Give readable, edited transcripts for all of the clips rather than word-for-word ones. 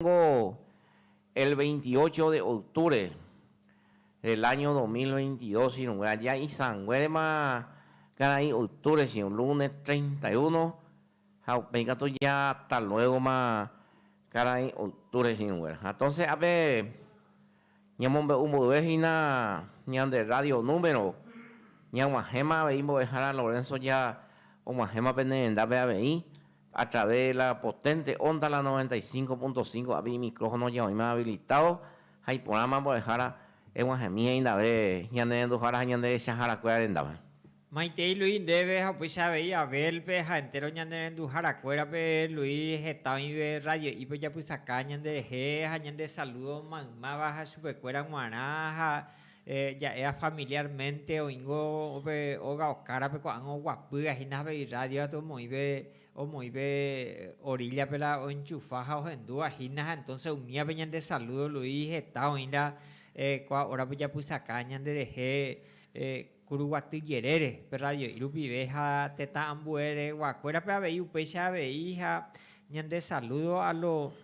Tengo el 28 de octubre del año 2022, si no ya y San Güedema, caray, octubre, si un lunes 31, venga tú ya hasta luego más, caray, octubre, si no entonces, a ver, ñamón un bodegina, ñan de radio número, ñan majema, veimos dejar a Lorenzo ya, o majema pendiente, a través de la potente onda la 95.5, a mi micrófono ya hoy me ha habilitado, hay programa por dejar en una gemía y nave, ya ne dujara ya ne shahara cuera en dama. Maite Luis debe pues sabe a ver pe entero ñande en dujara cuera pe Luis está y ve radio y pues ya pues acá ñande ñande saludo más baja super cuera guanaja ya era familiarmente o ingo o cara pe cuando guapu ajina ve radio to muy ve orilla pela o enchufaja o en dua ajina entonces unía pe ñande saludo Luis está oinda ahora pues ya pues acá ñande Curuguati Yerere, radio Irupi Beja, Teta Ambuere, Guacuera Pabey, Upecha Beija, ñande saludo a los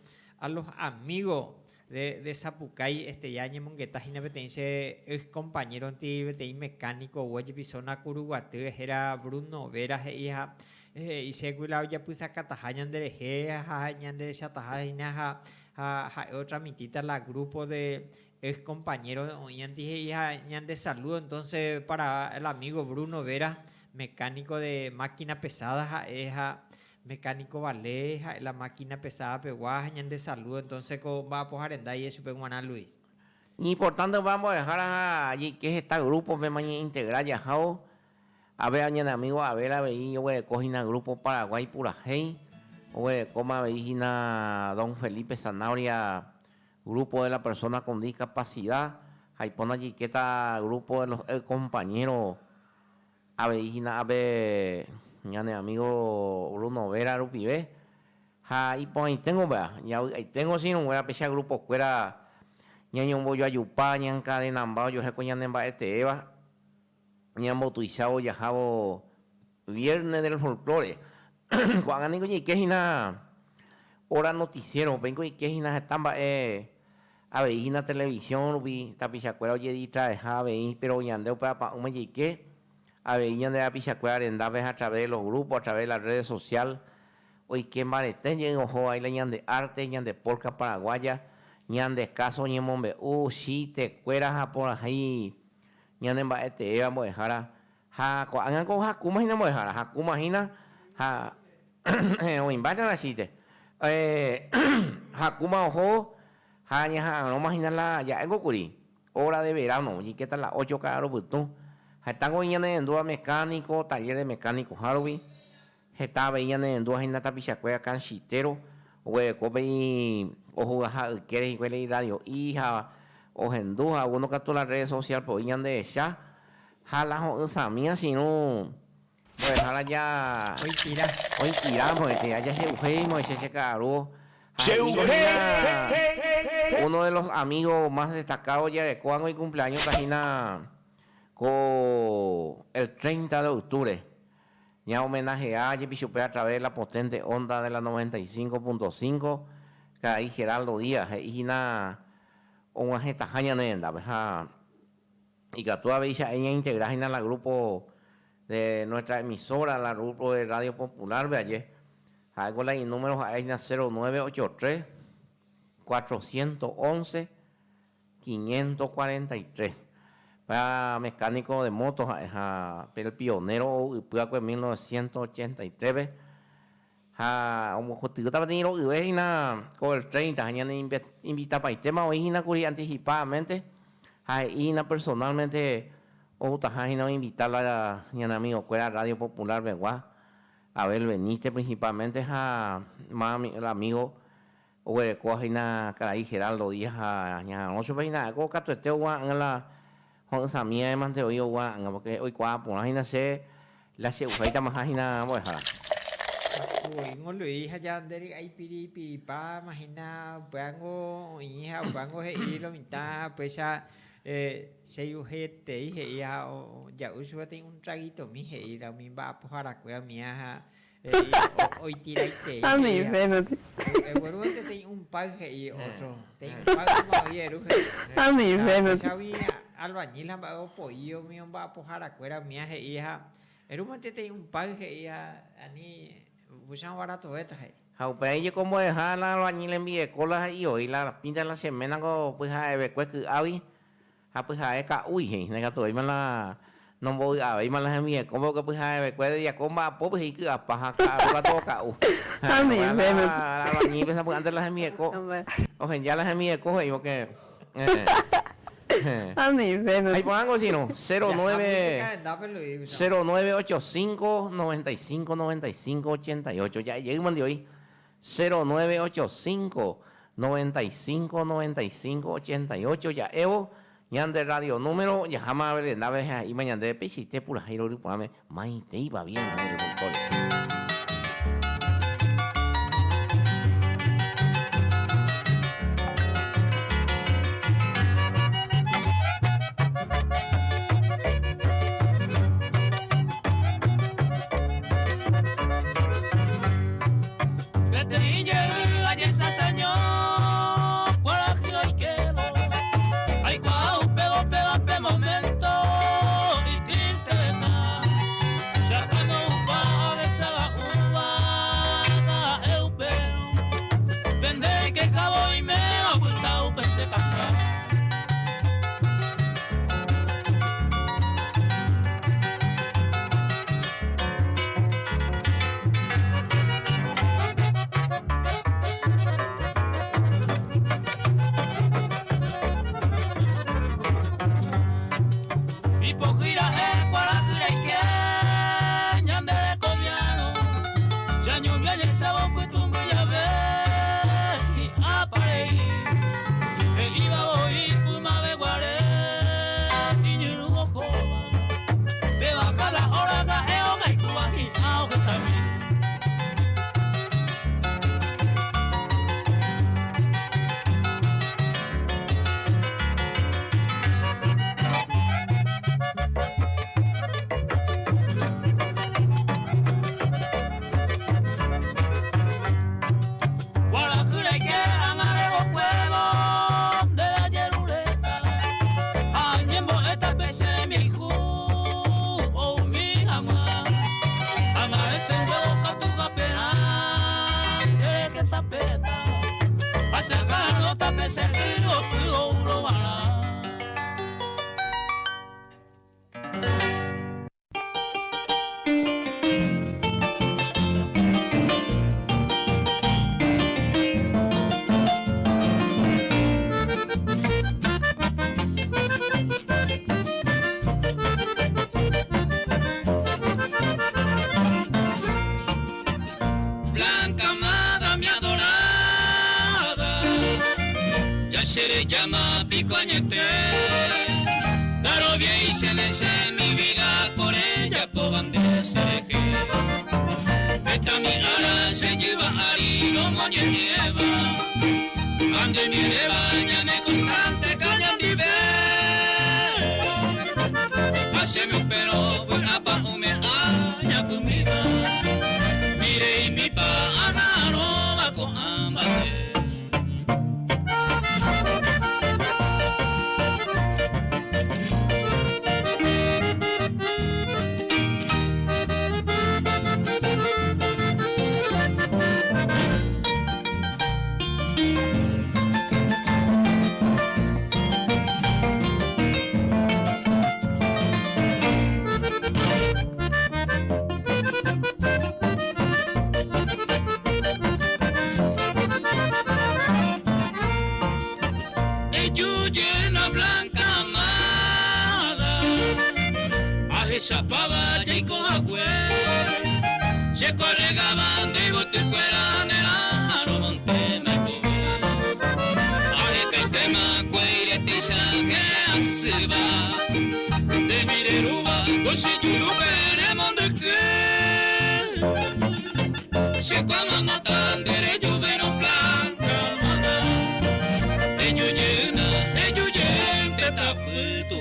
amigos de Zapucay, ya Mongueta Gina Betense, es compañero anti mecánico, Guay Pisona Curuguati, era Bruno Vera, hija, y seguro ya puse a Catajañan de Gea, ñande Chatajaña, otra mitita la grupo de es compañero y de saludo entonces para el amigo Bruno Vera, mecánico de máquina pesada, es mecánico Valeja, la máquina pesada peguaja, de saludo entonces va a poner en y eso Juan Luis. Y por tanto vamos a dejar allí que es este grupo me mañana integral ya a ver añade amigo a ver a ver yo voy a coger grupo Paraguay pura hey o coma veína don Felipe Zanabria grupo de la persona con discapacidad, hay pone allí que está grupo de los compañeros, a ver, ñane amigo Bruno Vera Rupibe, y pues ahí tengo, ya ahí tengo si no voy a pesar grupo fuera, ñaño voy a yupa, ñan cadena mbao, yo sé que ñan emba eva, ñan motuizado ya jabo viernes del folclore, cuando digo y que es hora noticiero, vengo y que es estamba a ver na televisión vi tapichacuera oye di trae a ver pero yandeo para un que a ver de la pichacuera en a través de los grupos a través de las redes sociales hoy que marete en ojo ahí la ñan de arte ñan de polka paraguaya ñan de caso ñan mombe sí te cueras por ahí ñan en baete vamos a dejar ha hagan con hakuma y no vamos a dejar hakuma hina ha o invatan la chiste hakuma ojo no imaginar ya en Gokuri, hora de verano, y que tal las 8 cada botón. Están goñando en dos mecánicos, taller de mecánicos, Harvey. Está veían en dos en la tapichacuea canchitero, o cope o jugar quieres y cuele radio, hija, o en dos, uno que todas las redes sociales, pues veían de ella. Jala o esa mía, si no, pues jala ya. Hoy tira, pues ya se ujemos, se caro. Uno de los amigos más destacados ya de Cuando y cumpleaños Tajina con el 30 de octubre. Ya homenaje a Yepichupe a través de la potente onda de la 95.5 que ahí Geraldo Díaz y una jeta jaña nenda y que toda vez ella integra en la grupo de nuestra emisora, la grupo de Radio Popular de ayer. Hago la números a 0983 411 543 para mecánico de motos el pionero en 1983 como contigo estaba teniendo con el 30 años invita para el tema hoy anticipadamente y personalmente o no invitarla a mi amigo que era Radio Popular Beguá a ver Benítez principalmente el amigo o cojina caray Geraldo Díaz no se ve nada coca tu en la esa mía man te oído porque hoy por la se la se usaita más ajina voy a Uy, Luis allá andere ay piripa imagina bango hija bango he lo mitad pues ya se ujete y ya usualmente un traguito mi he la mi va a pojar a cuida mía Hoy tiraste. A mi fe, no te... Bueno, te tengo un paje y otro. Tengo un paje más bien. A mi fe, no te... Sabía, albañil, o pollo, mío, va a pojar a cuera, mía, hija. El momento te tengo un paje y ani, buscan barato esta. Haupe yo como dejar la albañil en mi cola y hoy la pinta la semana con pues a ver cuál que avi a pues a eka uy nega tuổi mà là non voy a ver mà là mi como que pues a ver cuál día comba pues y que a paja ka to ka u A mi fe, no te... la albañil pues antes la mi co o ya la mi co y que A mi fe, no ahí te... pongan si no 0985 95 95 88 ya llegan de hoy 0985 95 95 88 ya Evo ñande radio número ya jamás ver la vez ahí mañana de pesite pura giro pame mai te iba bien el doctor. se le llama picoñete. Daro bien y se le sé mi vida con ella por banderas elegí. Esta mi ara se lleva ari no moñe lleva. Ande mi rebaña me constante caña ni ve. Haceme un pelo buena pa ume aña tu mi va. Mire y mi pa agarro va con ambas. Esa pava y con agua se corregaban de bote fuera de la monte me tuve ay que el tema cuere tisa que asba de mireruba con si yo no veremos de qué se cuama matan derecho vero blanca ellos llena te taputo.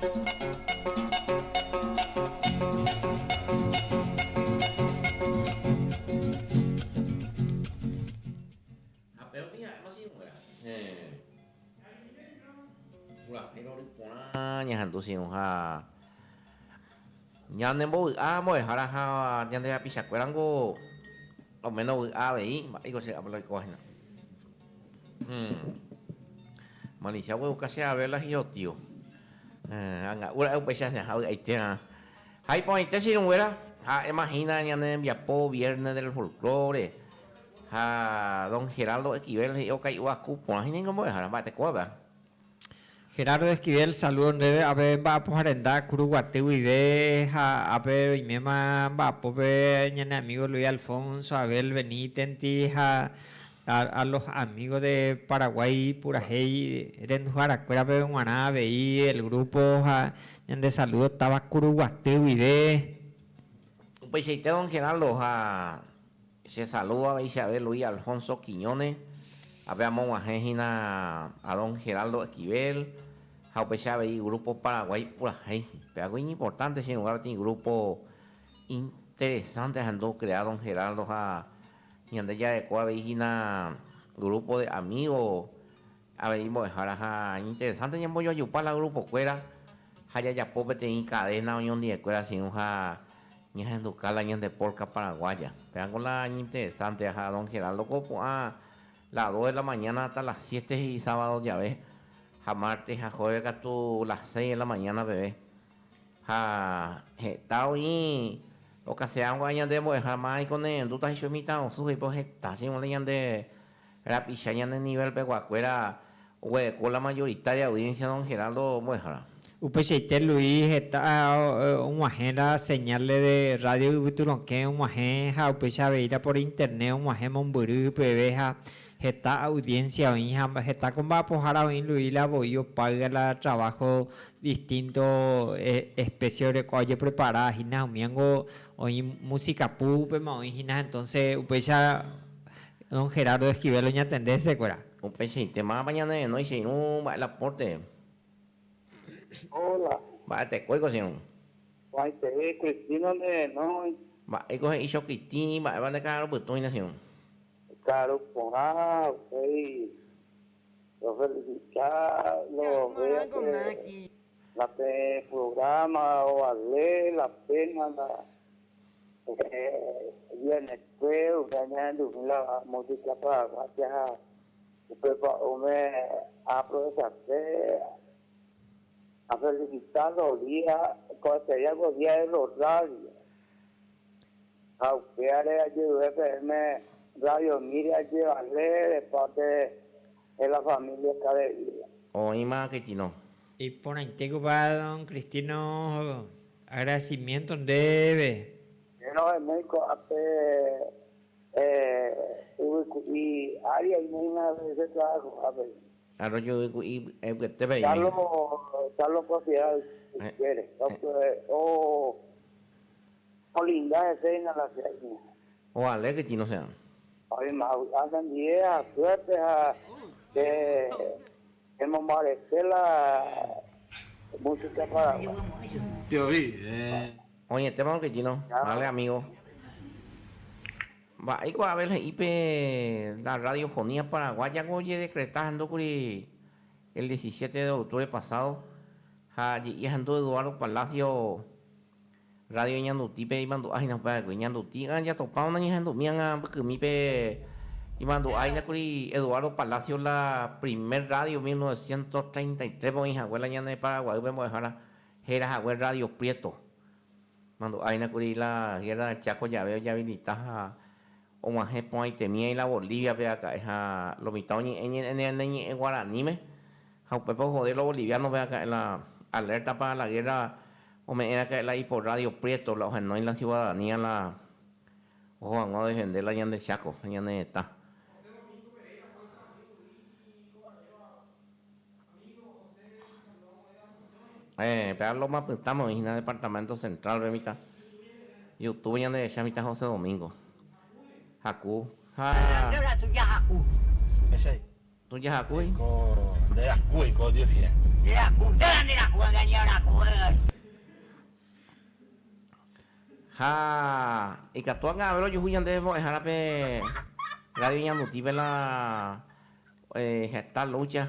Pero mira, no sé cómo era. Pero ahorita ñajando si nos ha ñandembo mo dejara ha ñande a pisa cuerango o menos a veí digo se habla de cojena. Malicia voy a buscarse a verlas y yo tío. Anga ura eu pesa se ha ahí te hay ponte si no era imagina ñande viapo viernes del folclore. Don Gerardo Esquivel y okay waku por ahí ninguno dejará bate cueva. Gerardo Esquivel, saludos de a ver va por arendar Curuguateu y ve a ver y me va por ver mi amigo Luis Alfonso, Abel Benítez, a los amigos de Paraguay, Purajey, Renduara, Cuera, Guanabe y el grupo de saludos estaba Curuguateu y ve. Pues si te don Gerardo se saluda a Isabel Luis Alfonso Quiñones, a ver a don Gerardo Esquivel, a pesar de grupo Paraguay Purajey, pero algo importante si no va a tener grupo interesante ando creado don Gerardo y ande ya de cuál grupo de amigos a ver dejar interesante ya voy a ayudar al grupo cuera haya ya pobre tener cadena unión de cuera sin ni en Ducala ni en de Porca Paraguaya pero con la interesante a don Gerardo Copo las 2 de la mañana hasta las 7 y sábado ya ves a martes a jueves a las 6 de la mañana bebé está hoy lo que sea un año de dejar más con el dudas y su mitad o su hijo está sin un año de la pichaña de nivel peguacuera o con la mayoritaria audiencia don Gerardo Muejara. Upecheite Luis está un agenda señales de radio y que un agenda upecha veira por internet un agenda Monburú pebeja esta audiencia hija está con va a pojar a Luis la voy paga la trabajo distinto especies de colle preparada hina miango hoy música pupe ma hoy hina entonces upecha don Gerardo Esquivel ya tenderse cuera Upecheite más mañana de noche no va el aporte. Hola. Va te cuelgo si no. Va te ve Cristina de no. Va coge y yo Cristina va de cara pues tú y no. Claro, pues okay. Lo felicitar, lo veo la programa o darle la pena la viene creo ganando la música para ya me aprovechar a felicitar los días, sería los días de los radios. Aunque haré ayuda FM Radio, mire ayudarle de parte de la familia Cadevilla. Oí más que no. y por ahí te va don Cristino agradecimiento debe. No, en México y área y una vez de trabajo, a ver. Arroyo y te veis. Carlos Propiedad, si quieres. O linda escena la serie. O ale que no sean. Ay, más, andan días, suerte a que hemos merecido la música para. Yo vi. Oye, te vamos que no. Vale, amigo. Va, hay que ver la radiofonía paraguaya oye decretando el 17 de octubre pasado. Y ando Eduardo Palacio radio Ñandutipe y mando ay no para Ñanduti ya topado una ñando mian porque mi pe y mando ay na kuri Eduardo Palacio la primer radio 1933 por hija abuela ñande de Paraguay vemos dejar era abuela radio Prieto mando ay na kuri la guerra del Chaco ya veo ya habilita o más por ahí temía y la Bolivia ve acá es lo mitad en guaraní me a pepo joder los bolivianos ve acá en la alerta para la guerra o me era que la y por radio Prieto la no en la ciudadanía la ojo no defender la ñan de Chaco ñan de está pero lo más estamos en el departamento central de mitad YouTube ñan de Chamita José Domingo Haku Ese Tú ya acuy. De las cuy, con Dios fiel. Ha, y que tú hagas ver yo huyan de dejar pe radio ñanuti la esta lucha.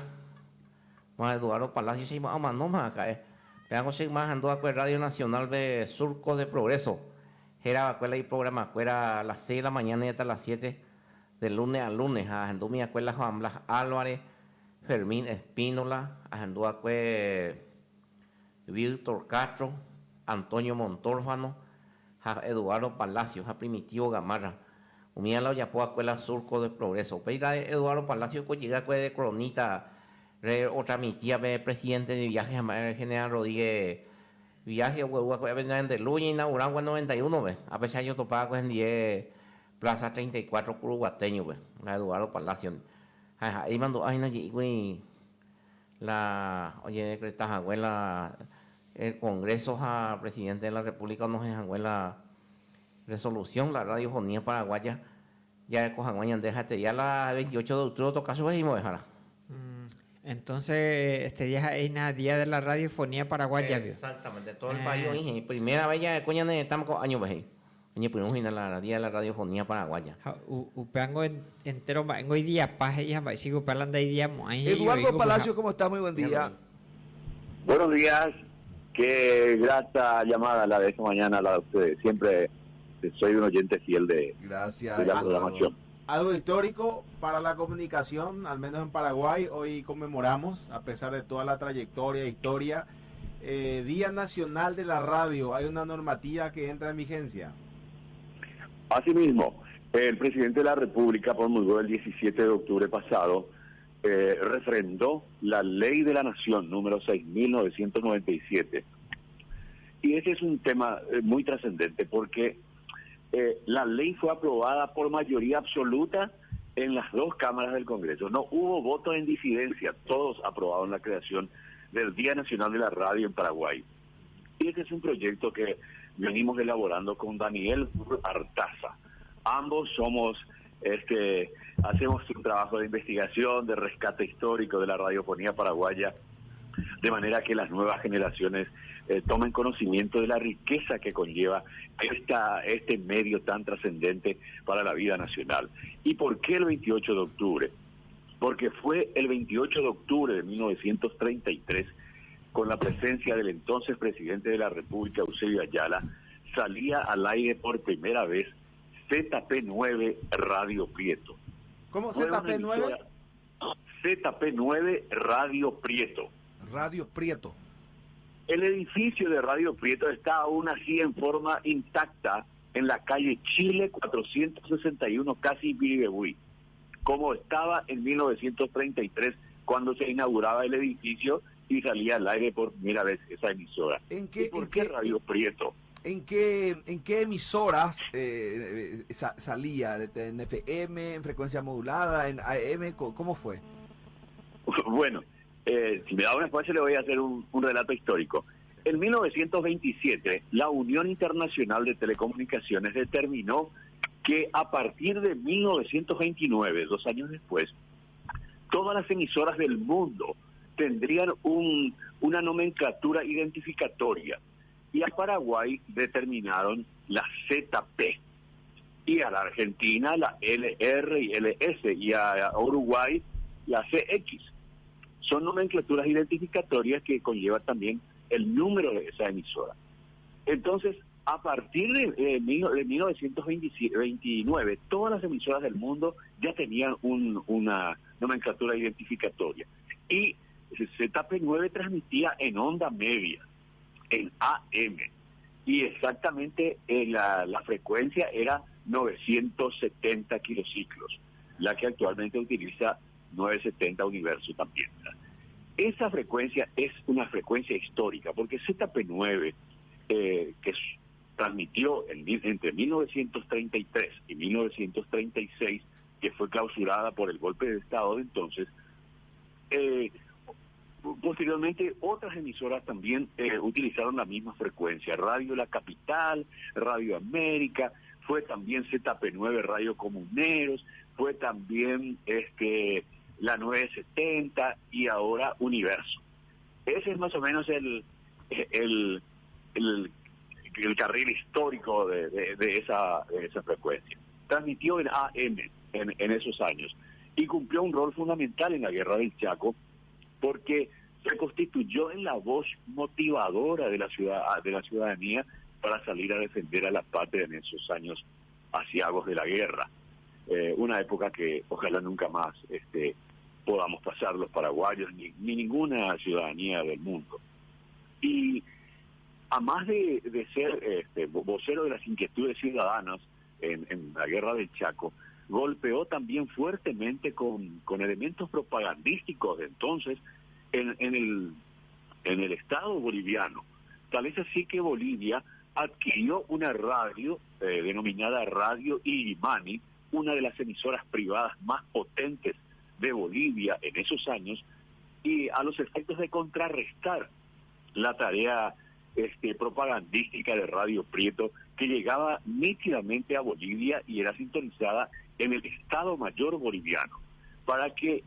Más Eduardo Palacio se llama más no más acá. Veamos si más ando a Radio Nacional de Surco de Progreso. Era escuela y programa escuela a las 6 de la mañana y hasta las 7 de lunes a lunes. A mi escuela Juan Blas Álvarez, Fermín Espínola, a Víctor Castro, Antonio Montórfano, a Eduardo Palacio, a Primitivo Gamarra. Unía la Oyapoa Escuela Surco de Progreso. Pero Eduardo Palacio que llega de cronita, otra mi tía presidente de viajes a General Rodríguez. Viaje de Luña inaugurado en 91, ¿ves? A pesar yo topaba con 10 Plaza 34 Curuguateño, ¿ves? La Eduardo Palacio. Ahí mandó, ahí no llegué, oye, decretas, abuela, el Congreso, presidente de la República, no es abuela, resolución, la radiofonía paraguaya, ya cojaguaña, déjate, ya la 28 de octubre, otro caso, y me dejará. Entonces, este día es el día de la radiofonía paraguaya. Exactamente, todo el país, primera vez ya, coña, estamos con años, ¿ves? Oye, primero la día de la radiofonía paraguaya. Upeango entero, hoy día, paje, y sigo hablando de día. Eduardo Palacio, ¿cómo está? Muy buen día. Buenos días, qué grata llamada la de esta mañana, la de ustedes. Siempre soy un oyente fiel de la programación. Algo histórico para la comunicación, al menos en Paraguay. Hoy conmemoramos, a pesar de toda la trayectoria e historia, Día Nacional de la Radio. ¿Hay una normativa que entra en vigencia? Asimismo, el presidente de la República promulgó el 17 de octubre pasado, refrendó la Ley de la Nación número 6.997. Y ese es un tema muy trascendente porque la ley fue aprobada por mayoría absoluta en las dos cámaras del Congreso. No hubo voto en disidencia, todos aprobaron la creación del Día Nacional de la Radio en Paraguay. Y ese es un proyecto que venimos elaborando con Daniel Artaza. Ambos hacemos un trabajo de investigación, de rescate histórico de la radiofonía paraguaya, de manera que las nuevas generaciones tomen conocimiento de la riqueza que conlleva este medio tan trascendente para la vida nacional. ¿Y por qué el 28 de octubre? Porque fue el 28 de octubre de 1933, con la presencia del entonces presidente de la República, Eusebio Ayala, salía al aire por primera vez ZP9 Radio Prieto. ¿Cómo ZP9? ZP9 Radio Prieto. Radio Prieto. El edificio de Radio Prieto está aún así en forma intacta en la calle Chile 461, casi Biribebuy, como estaba en 1933 cuando se inauguraba el edificio y salía al aire por primera vez esa emisora. ¿Por qué Radio Prieto? ¿En qué emisoras salía? ¿En FM, en frecuencia modulada, en AM? ¿Cómo fue? Bueno, si me da un espacio le voy a hacer un relato histórico. En 1927, la Unión Internacional de Telecomunicaciones determinó que a partir de 1929, 2 años después, todas las emisoras del mundo tendrían una nomenclatura identificatoria. Y a Paraguay determinaron la ZP, y a la Argentina la LR y LS, y a Uruguay la CX. Son nomenclaturas identificatorias que conllevan también el número de esa emisora. Entonces, a partir de 1929, todas las emisoras del mundo ya tenían una nomenclatura identificatoria. Y ZP9 transmitía en onda media, en AM, y exactamente la frecuencia era 970 kilociclos, la que actualmente utiliza 970 Universo también. Esa frecuencia es una frecuencia histórica, porque ZP9, que transmitió entre 1933 y 1936, que fue clausurada por el golpe de Estado de entonces, posteriormente otras emisoras también utilizaron la misma frecuencia. Radio La Capital, Radio América, fue también ZP9 Radio Comuneros, fue también la 970 y ahora Universo. Ese es más o menos el carril histórico de esa frecuencia. Transmitió en AM en esos años y cumplió un rol fundamental en la Guerra del Chaco porque se constituyó en la voz motivadora de la ciudadanía para salir a defender a la patria en esos años aciagos de la guerra. Una época que ojalá nunca más podamos pasar los paraguayos ni ninguna ciudadanía del mundo. Y a más de ser vocero de las inquietudes ciudadanas en la Guerra del Chaco, golpeó también fuertemente con elementos propagandísticos de entonces en el Estado boliviano. Tal es así que Bolivia adquirió una radio denominada Radio Illimani, una de las emisoras privadas más potentes de Bolivia en esos años, y a los efectos de contrarrestar la tarea propagandística de Radio Prieto, que llegaba nítidamente a Bolivia y era sintonizada en el Estado Mayor boliviano, para que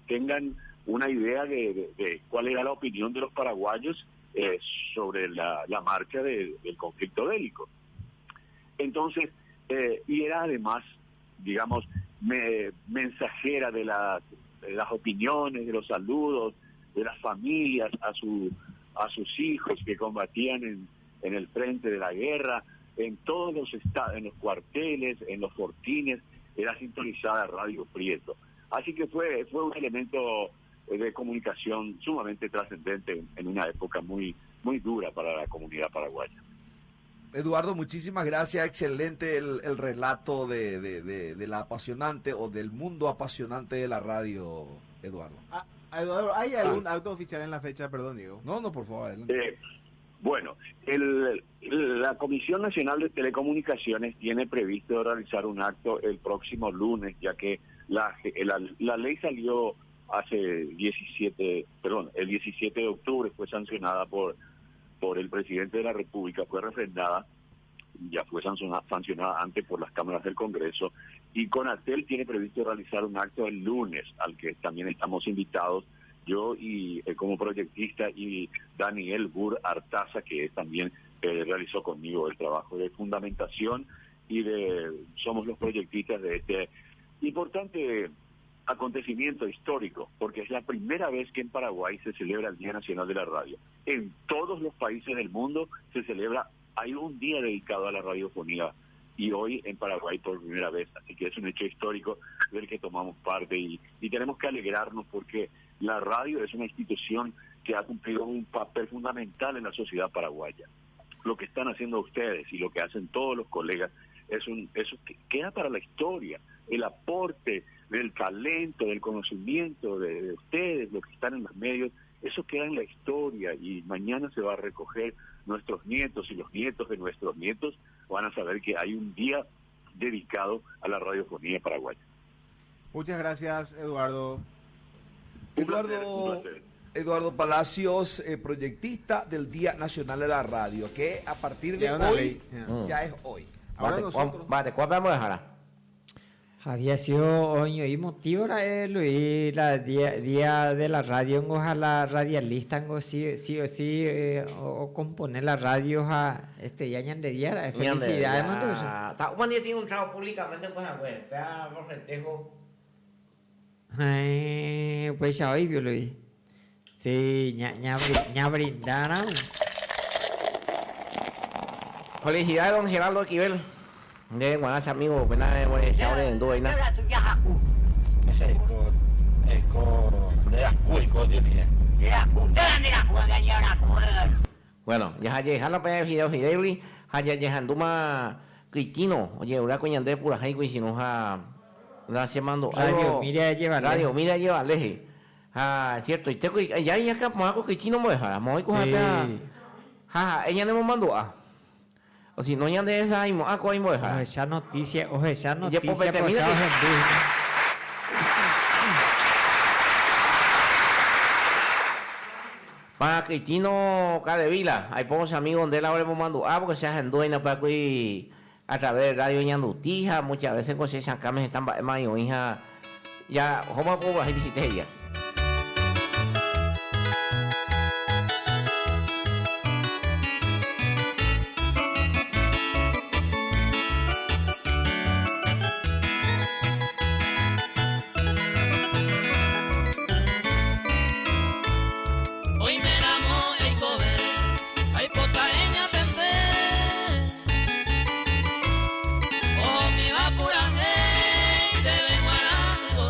tengan una idea de cuál era la opinión de los paraguayos sobre la marcha del conflicto bélico. Entonces, y era además, digamos, mensajera de las opiniones, de los saludos, de las familias a sus hijos que combatían en el frente de la guerra, en todos los estados, en los cuarteles, en los fortines, era sintonizada Radio Prieto. Así que fue un elemento de comunicación sumamente trascendente en una época muy, muy dura para la comunidad paraguaya. Eduardo, muchísimas gracias. Excelente el relato de la apasionante o del mundo apasionante de la radio, Eduardo. Eduardo, ¿hay algún acto oficial en la fecha? Perdón, Diego. No, por favor, adelante. Bueno, la Comisión Nacional de Telecomunicaciones tiene previsto realizar un acto el próximo lunes, ya que la ley salió el 17 de octubre, fue sancionada por el presidente de la República, fue refrendada, ya fue sancionada antes por las cámaras del Congreso, y Conatel tiene previsto realizar un acto el lunes, al que también estamos invitados, yo y como proyectista, y Daniel Bur Artaza, que también realizó conmigo el trabajo de fundamentación, y somos los proyectistas de este importante acontecimiento histórico, porque es la primera vez que en Paraguay se celebra el Día Nacional de la Radio. En todos los países del mundo hay un día dedicado a la radiofonía, y hoy en Paraguay por primera vez, así que es un hecho histórico del que tomamos parte y tenemos que alegrarnos porque la radio es una institución que ha cumplido un papel fundamental en la sociedad paraguaya. Lo que están haciendo ustedes y lo que hacen todos los colegas, eso que queda para la historia, el aporte del talento, del conocimiento de ustedes, los que están en los medios, eso queda en la historia y mañana se va a recoger. Nuestros nietos y los nietos de nuestros nietos van a saber que hay un día dedicado a la radiofonía paraguaya. Muchas gracias, Eduardo. Eduardo Palacios, proyectista del Día Nacional de la Radio, que a partir de hoy ya es hoy. Ahora nosotros... ¿Cuál vamos a dejar? Había sido hoy motivo Luis, la día de la radio, ojalá radialista, sí o sí, o componer la radio a ya de día, felicidades, un día tiene un trabajo públicamente, pues, por festejo. Pues ya hoy, Luis. Sí, ya brindaron. Felicidades, don Gerardo Esquivel. De buenas amigos, buenas en Duena. Bueno, ya la pena de video Fideli, ya anduma Cristino, oye, una coña de pura jaico y si nos la llamando Radio mira lleva leje. Cierto, y te ya acá mo Cristino mo dejar, mo ko hata. Ella no me mandó o si no ya de esa ahí ahí mo dejar. Esa noticia, pues para Cristino Cadevila, hay pocos amigos donde la hora me mandó porque se hacen dueña para que a través de radio Ñandutija, muchas veces con se cames están más hija ya homa po hay visite ya. Hoy me enamoré y cobe, hay potareña tempe. Oh, mi va pura hey, de venguanando.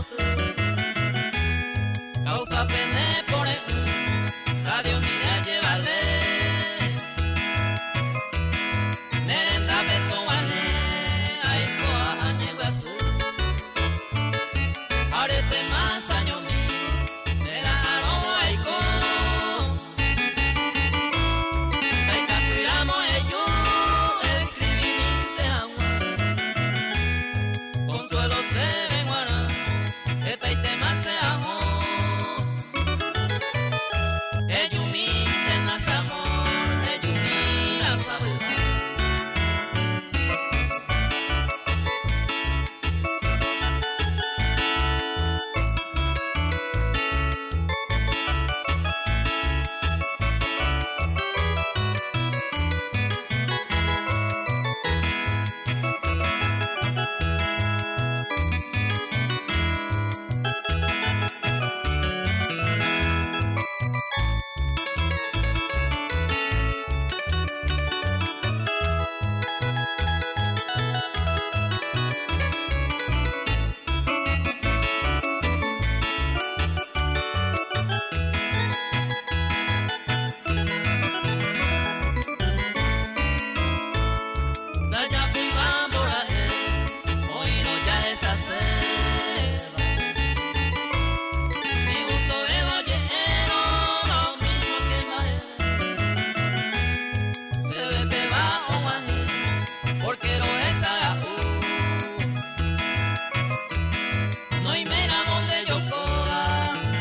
Causa pende por el radio mira llevarle. Nerenda beto guane, ay coa añeguasu. Arete más año mi, era aroma ay coa. Consuelo se venguará, esta y tema se amó. Ellos miren a amor, ellos miran a verdad. Daya privando la hoy no ya es hacer. Mi gusto es bollero, lo mismo que maer. Se ve que va o mají, porque no es agaú. No hay mera donde yo coba,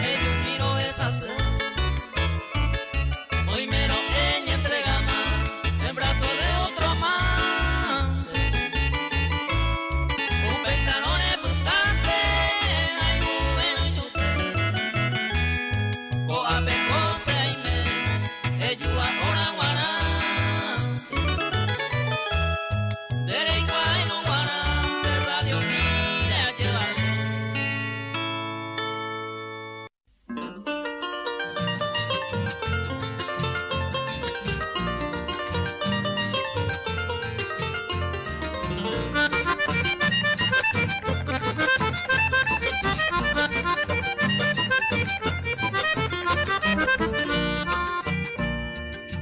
ellos miro es hacer. Hoy mero ella entrega más, en brazos de otro más.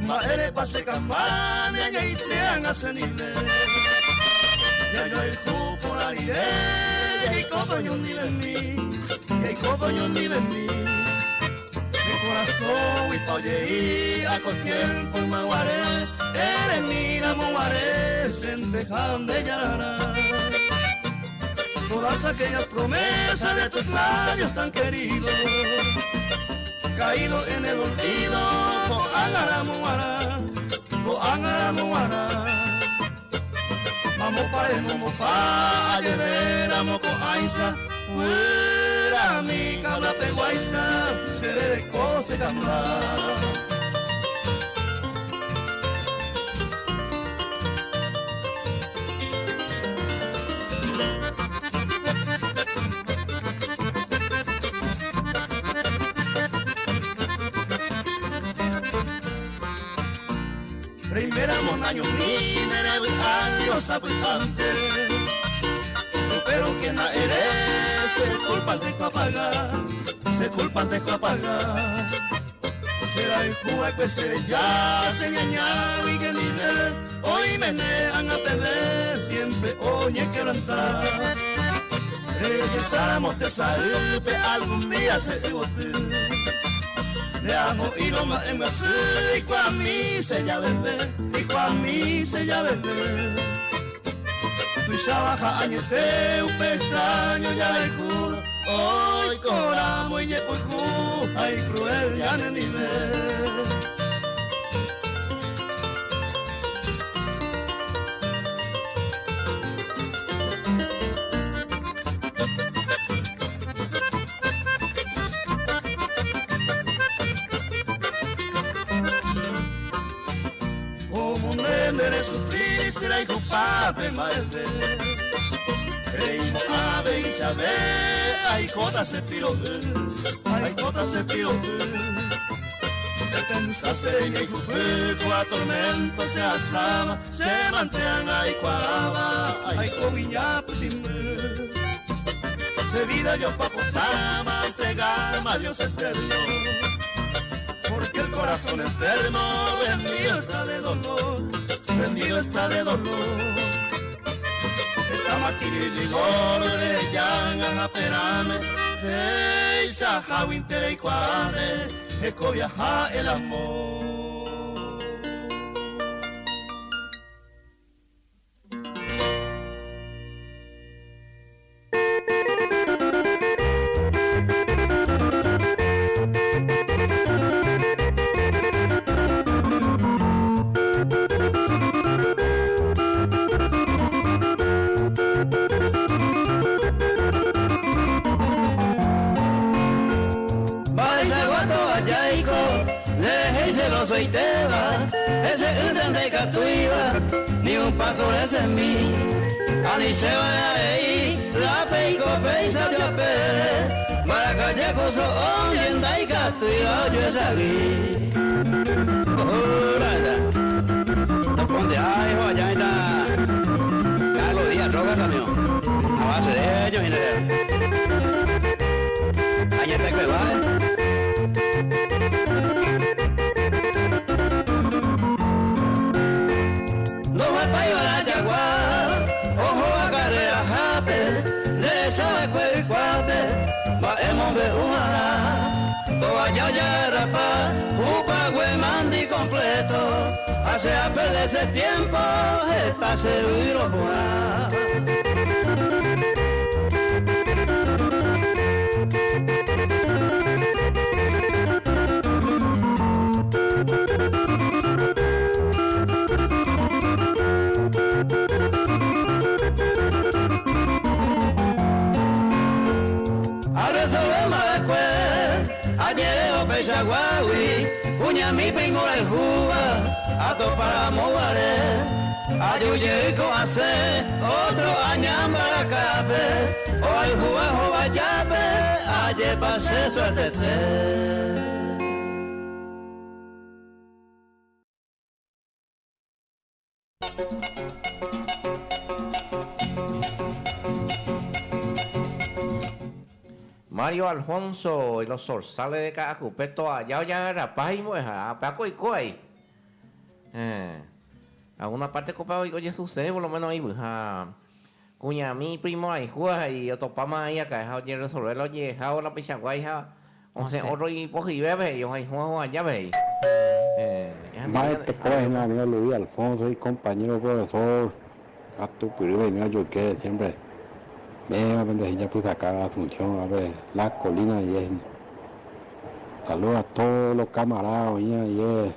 Maere pase campana ya itean asenile ya yo el cupo la lire ya y copo yo ni de mí ya y copo yo ni de mí mi corazón y oye a con tiempo y maguare eres mira maguare sentejan de llanara todas aquellas promesas de tus labios tan queridos caído en el olvido, Koangara Muara, Koangara Muara. Vamos para el mundo para llevar a Moco Aisa, fuera mi cabra peguaisa, se debe cose cambiar. Primera monaño ni nere adiós abundante. Pero quien la eres se culpa de pagar, se culpa de pagar. Será el cuba que se ya se ñaña y que ni ver. Hoy me negan a perder siempre oye que cantar. Regresáramos de salud que algún día se bote. Le amo y no más en así, y con mí se ya bebé, y con mí se ya bebé. Tu ya baja año te un pestaño ya el juro, hoy coramo y ye por ju, ay cruel ya no ni ver. quiere sufrir será culpable más Reimo ave y sabe, ay cota se piró, ay cota se piró. Pensaste en el cuerpo a tormento se asama, se mantean ay cuava, ay coviña primero. Se vida yo papotama, entregama Dios eterno. Porque el corazón enfermo rendido está de dolor, rendido está de dolor. Esta maquilla y rigor de llanas a perame, hey, saja winter y cuadre, eco viaja el amor. Soy teba, ese uden de catuiba, ni un paso ese en mí, ani se va ahí, la peico peisa yo pere, maracalle coso oyen de catuiba yo sabí. No ponte ay hijo allá está, Carlos Díaz Rojas amigo, a base de ellos y allá está que va. Ya ya rapa, upa mandi completo, hace a perder ese tiempo, está seguro por Chaguawi, puña mi pingo la juba, a topar moare, ayuye con hace, otro año para cape, o al juba joba llape, ayer pasé suerte. Mario Alfonso y los zorzales de Cajupeto allá ya rapaz y mueja, Paco y Coy. Alguna parte copado y oye sucede por lo menos ahí, cuña mi primo ahí juega y otro pama ahí acá, deja oye resolverlo, oye, deja la pichaguaya, otro y poji bebe y ahí juega allá ve. Maestro Coy, amigo Luis Alfonso y compañero profesor, a tu primo y yo que siempre. Venga, pendejilla, pues acá Asunción, a ver, las colinas y es. Saludos a todos los camaradas, y es.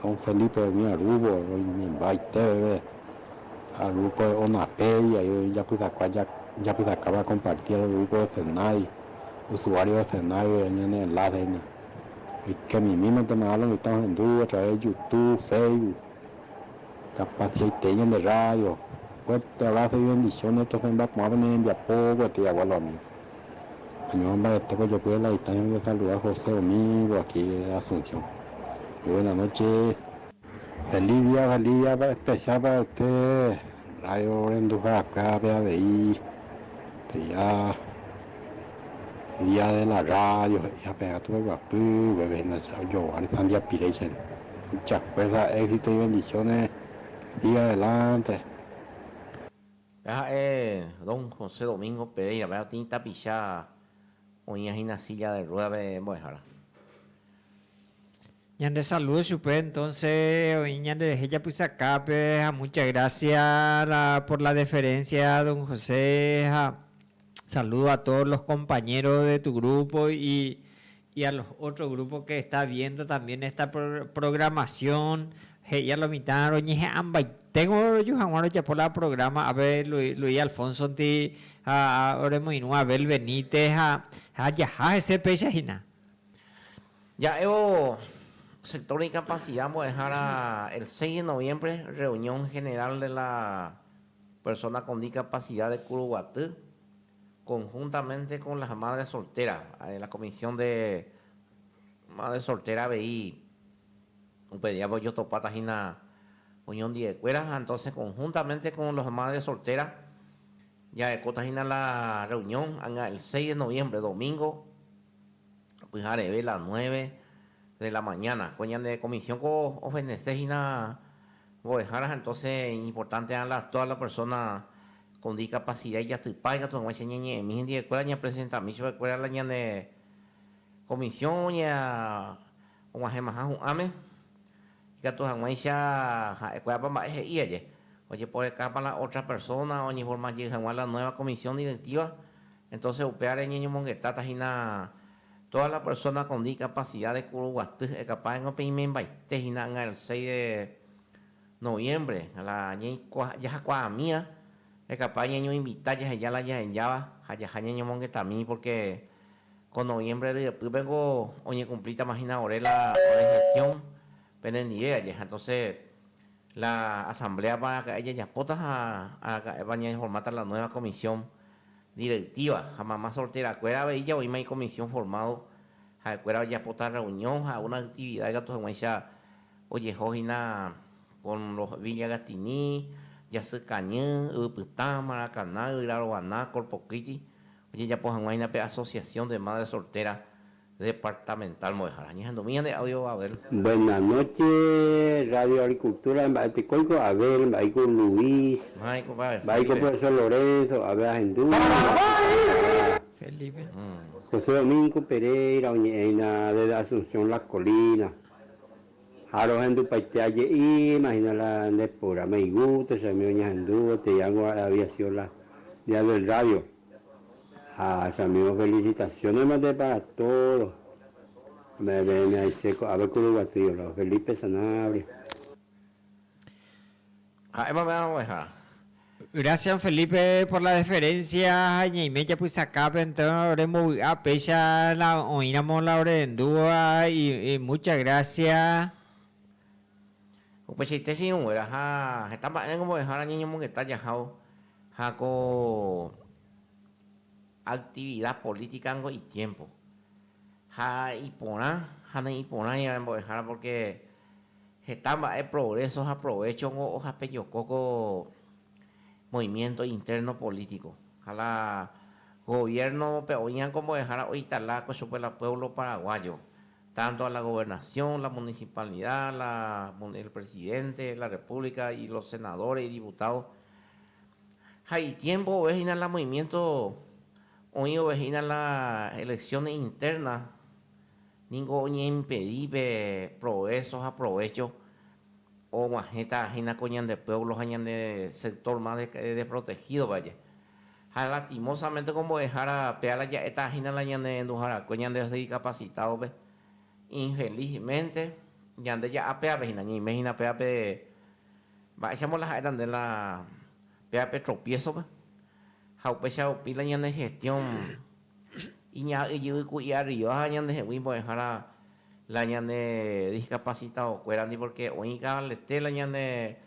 A un Felipe de mi Arubo, me invite, bebé. Al grupo de Onapedia, y ya pues acá va a compartir el grupo de Senai, usuario de Senai, en el enlace, y que mi mismo te me hablan, estamos en dúo a través de YouTube, Facebook, capacidad de radio. Fuerte abrazo y bendiciones, estos vamos a venir de a poco, te hago lo mío. Señor, hombre, yo puedo la distancia de saludar a José Domingo, aquí de Asunción. Muy buenas noches. Feliz día especial para usted. Radio Renduja, acá, PABI. Ya. Día de la radio, ya pega todo el guapú, bebé, no sé, yo, Alexandria Pirechen. Muchas fuerzas, éxito y bendiciones. Siga adelante. Don José Domingo Pereira, vea tinta pichada, oías en una silla de rueda de Mojara. Ñande saludos, super, entonces, ñande ella pues acá, muchas gracias por la deferencia, don José. Saludo a todos los compañeros de tu grupo y a los otros grupos que está viendo también esta programación. Ya lo mitaron, tengo yo ya por la programa, a ver, Luis Alfonso, oremos y no, Abel Benítez, ya ese pecha. Ya, sector de discapacidad vamos a dejar el 6 de noviembre, reunión general de la persona con discapacidad de Curuguatú, conjuntamente con las madres solteras, la comisión de madres solteras BI, pedíamos yo topatas en la unión de escuelas, entonces conjuntamente con las madres solteras, ya de cotas en la reunión, el 6 de noviembre, domingo, pues a las 9 de la mañana, coñan de comisión con ofenecejina, bodejaras, entonces importante a todas las personas con discapacidad y ya te paga tu guacha ñeñe mi gente de escuela ya presenta mi de escuela la ñan de comisión ya un ajema un ame que tu guacha escuela para y ella oye por acá para la otra persona o ni forma llega la nueva comisión directiva entonces upear en ñeño monguetata jina todas las personas con discapacidad de Curuguatú capaz en open baite jina el 6 de noviembre a la ya cua mía es capaz de invitar ya la ya en Java allá ñeño mongue también porque con noviembre después vengo oye cumplita imagina ahora la gestión pendiente entonces la asamblea para que ella ya potas a bañar formar la nueva comisión directiva a mamá soltera cuera veía hoy me hay comisión formado a cuera ya potas reunión a una actividad que tu ya oye jojina con los Villa Gastini ya se cañé Uputá Maracaná Irarobaná Corpocriti oye ya pues una asociación de madres solteras departamental Moejaraña dominio de audio a ver. Buenas noches, Radio Agricultura en Baetecoico, a ver, Baico Luis, Baico Profesor Lorenzo, a ver, Hindú, Felipe, José Domingo Pereira, Oñeina de Asunción Las Colinas, Jaro Hindú Paitealle y imagina la de pura, me gusta, se me oña Hindú, te llamo a la aviación la día del radio. A sus amigos felicitaciones más de para todos. Me ahí seco, a ver Curuguatú, los Felipe Sanabria. Gracias Felipe por la deferencia. Y me ya pues acá entonces a pecha la oínamos la orendúa y muchas gracias. Pues si te sin un era está mal como dejar a niño que está yajao jaco actividad política y tiempo. Y pona ya en dejar porque estaba el progreso aprovecho o japello coco movimiento interno político. La gobierno peoñan como dejar hoy talaco sobre el pueblo paraguayo, tanto a la gobernación, la municipalidad, el presidente, la república y los senadores y diputados. Hay tiempo vejina la movimiento hoy vejina las elecciones internas ningún impedir progresos aprovecho o majeta ajena coñan de pueblos añan de sector más de protegido vaya lastimosamente como dejar a peala ya esta ajena la ñan de endujara coñan de discapacitados infelizmente ya de ya apea vejina ni imagina pea pe va echamos las eran de la pea tropiezo pecha pila ñan de gestión y ña y arriba ñan de wimbo dejar la ñan de discapacitado cueran porque hoy la ñan de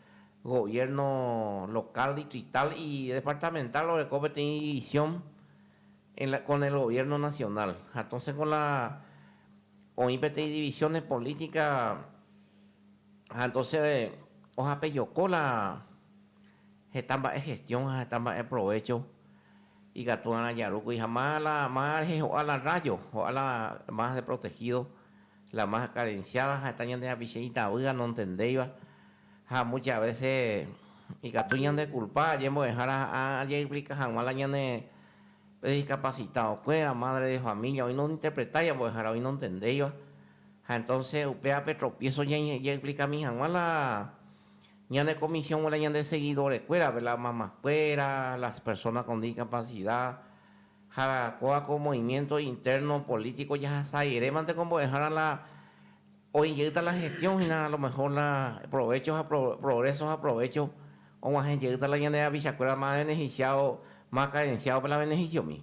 gobierno local distrital y departamental o de cope tiene división con el gobierno nacional entonces con la hoy tiene divisiones políticas entonces oja peyocó la estamba de gestión estamba de provecho y gatúan a Yaruco y jamás la más o a la rayo o a la más de protegido la más carenciada están de apicheita oiga no entendéis muchas veces y gatúan de culpa yemo dejar a explica jamás la de discapacitado fuera madre de familia hoy no interpretáis pues dejar hoy no entendéis entonces upea petropiezo ya explica mi jamás la ñan de comisión o la ñan de seguidores fuera, las mamás fuera, las personas con discapacidad, jaracoa con movimiento interno político ya sairé mante como dejar la hoy llega la gestión y nada a lo mejor la progresos aprovecho o más gente llega la ñan de avisacuera más beneficiado, más carenciado para la beneficio mí.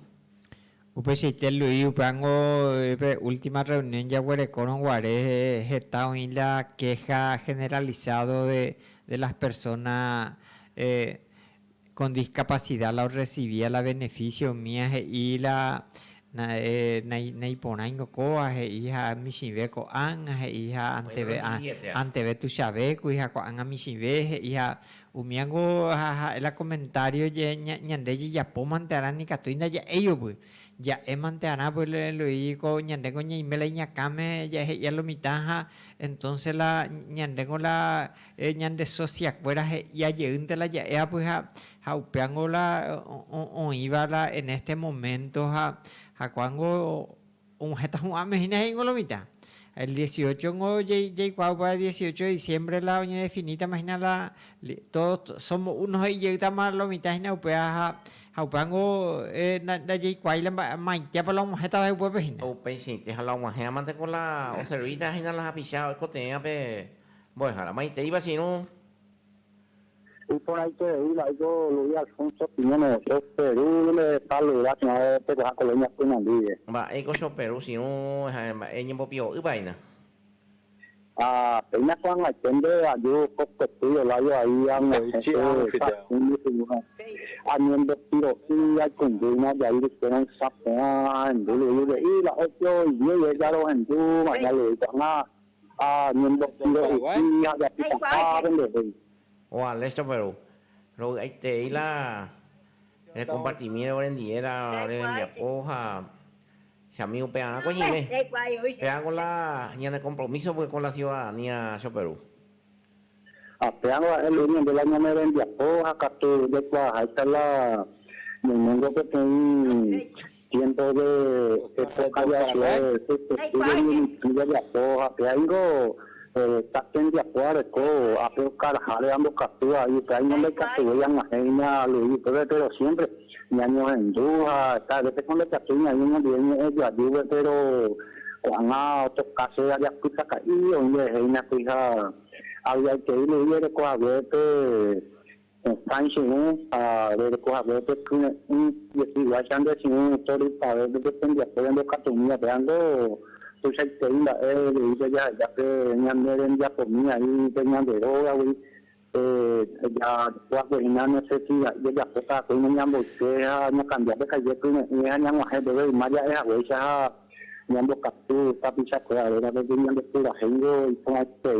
Pues si te lo digo, pango última reunión ya huele con Guaré, está en la queja generalizado de las personas con discapacidad, la recibía la beneficio mía y la naiponaingo coa hija mishibeco anga hija anteve tu chabeco hija ko anga mishibe hija umiango el comentario ñande ya pomantara ni katuina ya ellos pues ya mantara pues lo digo ñande ko ñimela ñakame ya lo mitaja entonces la ñande ko la ñande socia fuera ya yeunte la ya pues ha upeango la o iba la en este momento a cuando un jeta un amejina en Golomita. El 18 no para el 18 de diciembre la oña definita imagina todos somos unos y llega más lo mitad en upea a upango na jay cuaila maite para la jeta de pueblo vecina. O pensé te jala una jema mante con la o servita en la pichado cotea pe bueno jala maite iba si no. Y por ahí que yo Luis Alfonso Piñones, Perú, le saluda, si no te deja colonia Pinandí. Va, yo Perú, si no, en Popio, y vaina. Peña Juan, atiende a yo, tío, la yo ahí, a miembro tiro, y hay condena, de ahí, de en Sapea, en Dulu, y la 8 y 10, ya lo en Dulu, mañana le digo, miembro tiro, y a de o al esto pero lo y la el compartimiento en diera en la poja si amigo pegan con ñime pegan con la ña compromiso pues con la ciudadanía de Perú pegan el unión de la ña en la poja que de cuaja está la mundo que tiene tiempo de época de la poja que algo está en de acuerdo con a buscar jale ambos capturas y que hay no le capturan a Reina Luis pero siempre años en duda está desde cuando capturan ahí no viene ella ayuda pero cuando otros casos ya escucha caí donde Reina fija había que ir y de cohabete en Francia a de cohabete un igual chando sin un autor para ver de depende de los capturas veando entonces que ya que ñanderen ya por mí ahí tenían de droga güey ya cuando no sé si ya poca que no ñambo que no cambiar de calle que no ñambo gente de María es güey ya ñambo captu tapisa que era de ñambo pura gente y con este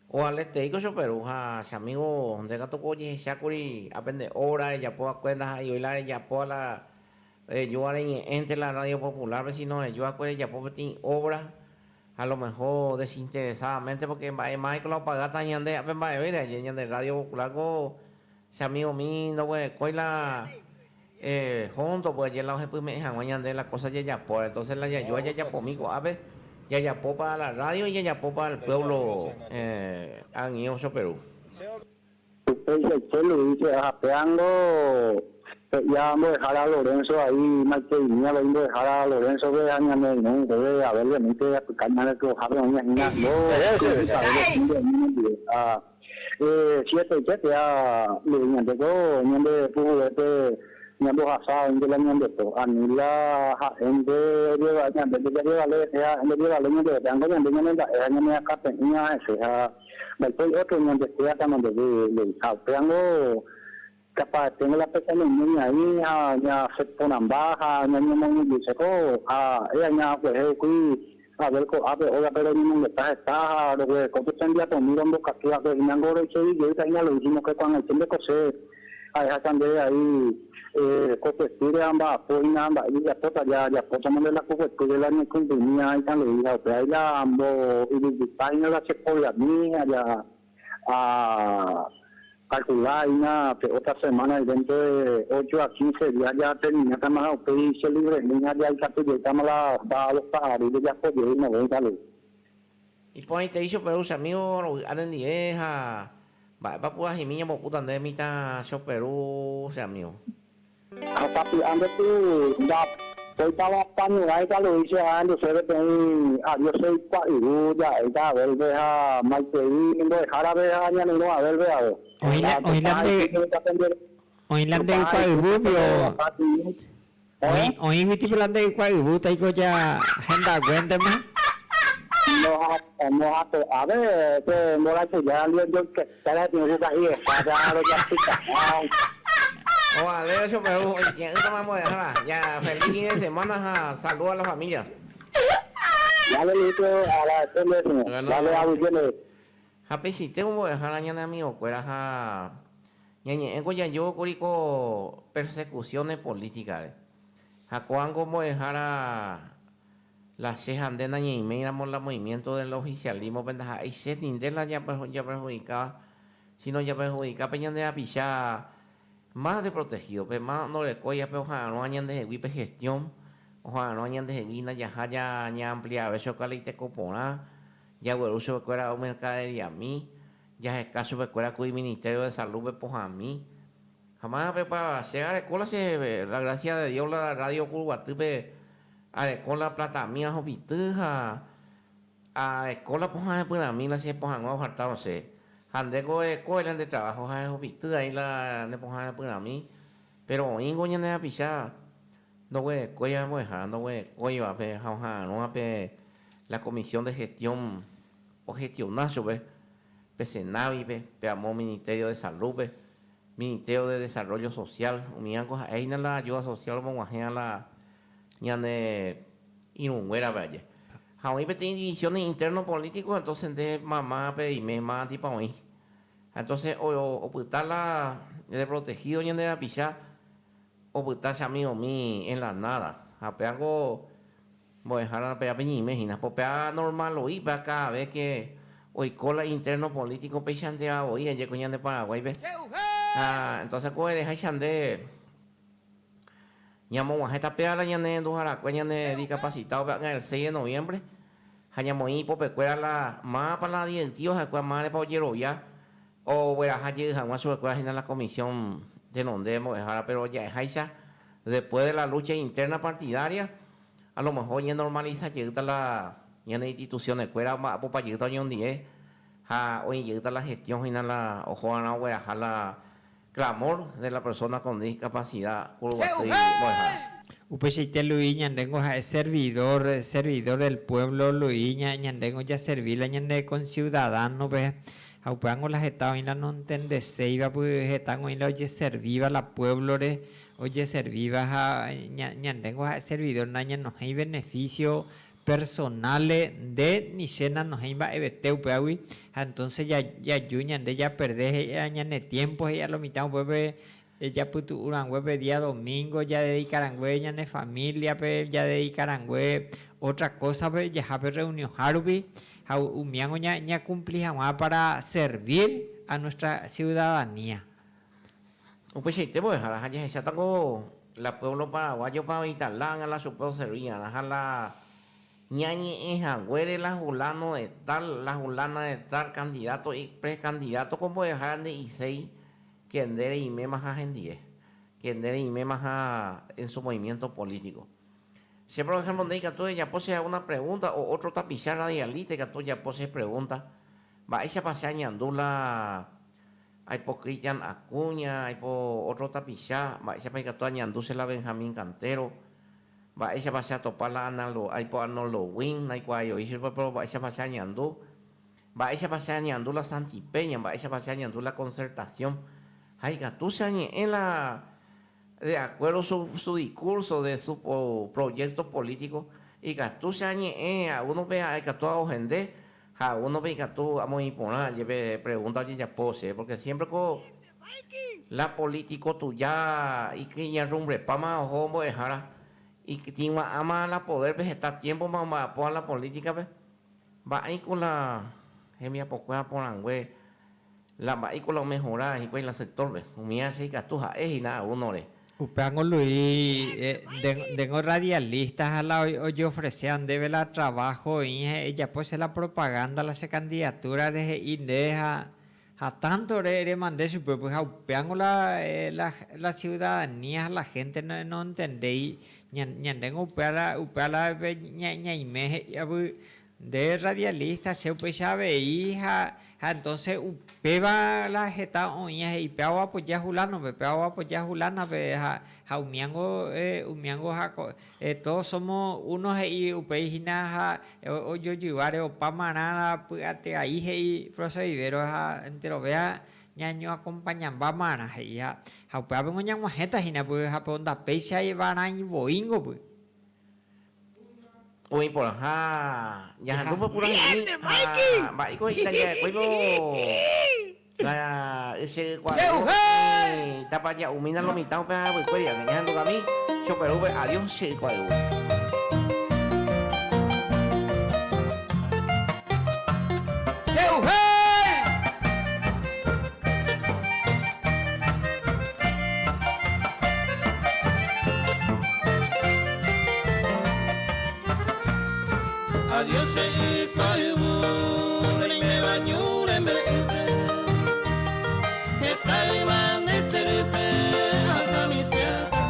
o al este yo pero si amigo de gato coche shakuri aprende obra ya puedo cuenta y hoy ya puedo la yo haré entre la radio popular vecino yo acuerdo ya puedo tener obras a lo mejor desinteresadamente porque más que lo paga también de de radio popular go si amigo mío no puede coila junto pues ya la pues me dejan de las cosas ya por entonces la yo ya por mí a ver ya por para la radio y ya por para el pueblo en Ioso Perú usted lo dice apeando ya vamos a dejar a Lorenzo ahí, Marqueña, vamos a dejar a Lorenzo de Añame, no debe haber de mí que aplicarme que ojalá una niña, siete ya le digan de todo, niña de juguete, niña de asado, niña de la niña de todo, anila, en de lleva, niña de lleva le, ya en de lleva le niña de tango, niña de niña de niña acá tenía ese, me estoy otro niña de estoy acá donde le tengo capaz tengo la pequeña niña ahí ya se ponen baja niña muy dice ella ya pues a ver oiga pero niño está lo que como tendría conmigo en boca que niña gore y yo tenía lo hicimos que cuando el tiempo coser a esa candela ahí coquetire ambas pues nada y ya pues la coquetire la niña con niña y tan le diga pero ahí la ambos y paño la se pone a mí ya calcular una otra semana dentro de 8 a 15 días ya termina más y se libre niña ya hay que estamos la los pájaros y ya pues no voy a darle y pues ahí te dicho pero amigo anden vieja va pues y niña puta de mitad yo Perú amigo papi ande tú ya hoy estaba pañuela ya lo hice ando se ve adiós soy y ya está ver deja Marqueña no dejar a ver año no a ver vea Oilande fue el rubio. Hoy viti plan de cuál gusta y ya agenda cuéntame. A ver, que moracho ya yo que está tiene que ir para lo que pica. Vale, eso, pero vamos a dejarla. Ya, feliz fin de semana. Saludos a la familia. Ya le dije a la teléfono. Dale a William. Happy si tengo que dejar mañana amigo, cuera a ñañe, ya yo curico persecuciones políticas. Jacoán como dejar a la andena y miramos el movimiento del oficialismo, pendeja, y se tindela ya perjudicaba, sino ya perjudica peñan de apichar más de protegido, pero más no le coya, pero ojalá no hayan de wipe gestión, ojalá no hayan de guina, ya amplia, a veces que te copona, ya bueno, uso de cuera mercadería a mí, ya es caso de cuera con el Ministerio de Salud, pues a mí. Jamás para llegar a la escuela, la gracia de Dios, la radio Curvatupe, a la escuela plata mía, jovituja, a la escuela, pues a mí, la se pues no faltaba, sé. Handego escuela de trabajo, jovituja, ahí la de pues a mí, pero ingo ya no pisar, no voy a coya, voy a dejar, no voy a coya, a ver, no a ver la comisión de gestión o gestionazo, ve, Senavi, ve, amo Ministerio de Salud, ve. Ministerio de Desarrollo Social, unían cosas, ahí en la ayuda social, como a la ñane inunguera, vaya. Hoy tiene divisiones internos políticos, entonces de mamá, y me más tipo hoy. Entonces, o putar la de protegido, ñane la picha, o putar amigo mí en la nada. Apeago, voy a dejar a pegar imagina, pues pega normal, oí, para cada vez que hoy cola interno político, pechantea, oí, allá con de Paraguay, ve. Entonces, pues, deja chandé. Ñamo, esta pega la ñane, dujara, cueñane discapacitado, en el 6 de noviembre. Hañamo, y popecuera la más para la directiva, se más de Paulero ya. O, bueno, allí, jamás se recuerda en la comisión de donde hemos dejado, pero ya es Haisha, después de la lucha interna partidaria, a lo mejor ya normaliza, llega la instituciones, cuera, para llegar a un 10, hoy llega la gestión, y la, ojo, a la clamor de la persona con discapacidad. Upechite Luis ñandengo es servidor del pueblo Luis ñandengo ya servir ñande con ciudadano ve aupango las estados y la no entende se iba pues están hoy la oye serviva la pueblo re oye serviva ñandengo es servidor naña no hay beneficio personales de ni cena nos iba ebeteu peawi entonces ya yuñan de ya perdés ya ñane tiempo ya lo mitad web ya putu uran web día domingo ya dedicarán web ñane familia pe ya dedicarán web otra cosa pe ya habe reunión harubi umiango ña cumplir para servir a nuestra ciudadanía. Pues si te voy a dejar ya tengo la pueblo paraguayo para evitarla a la super servir a la ñañi es agüere la julano de tal candidato y precandidato como dejar de I6 que endere y me más en 10 que endere y me más en su movimiento político. Si por ejemplo de que tú ya posee una pregunta o otro tapizar radialite que tú ya posee pregunta va a esa pasar ñandula hay por Cristian Acuña hay por otro tapizar va a esa pasar que tú añanduse la Benjamín Cantero va esa pasar a topar la Arnaldo hay por Arnoldo Win hay por ahí pero va esa pasar ñandú va esa pasar ñandú la Santipeña va esa pasar ñandú la Concertación hay que tú se en la de acuerdo su discurso de su proyecto político y que tú se a uno vea que tú a gente a uno ve que tú vamos a imponer lleve pregunta ya pose porque siempre con la político tuya y que ya rumbre para más ojo dejara y que tiene ama la poder vegetar tiempo más por la política va ahí con la gemia pocuea por angüe la va ahí con la mejorar y con el sector humilla así que tú es y nada uno le Upeango Luis, tengo radialistas a la hoy ofrecían debe la trabajo y ella pues la propaganda la candidatura de indeja a tanto le mandé su pues upeango la ciudadanía la gente no entendéis ñandengo upeala ña imeje de radialistas se pues sabe hija entonces peba la jeta oña y peba apoya julano peba apoya julana pe umiango todos somos unos y upeijina o yo llevaré o pamarana puate ahí y procedivero entero vea ñaño acompañan bamana ya peba vengo ñan jeta hina pues onda peisa y baran boingo pues Ui por ha ya lupa kurang ini baik kok kita ya koi bo la ese cuadro tapa ya umina lo mitad pe pues koi ya ganando kami super ube adiós ese cuadro Adiós se caiu nem me banho nem me que tai manecerpe a camiseta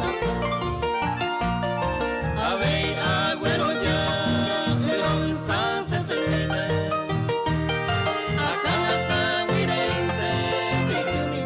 ave agüero ya eron sanse se acá está mirente que mi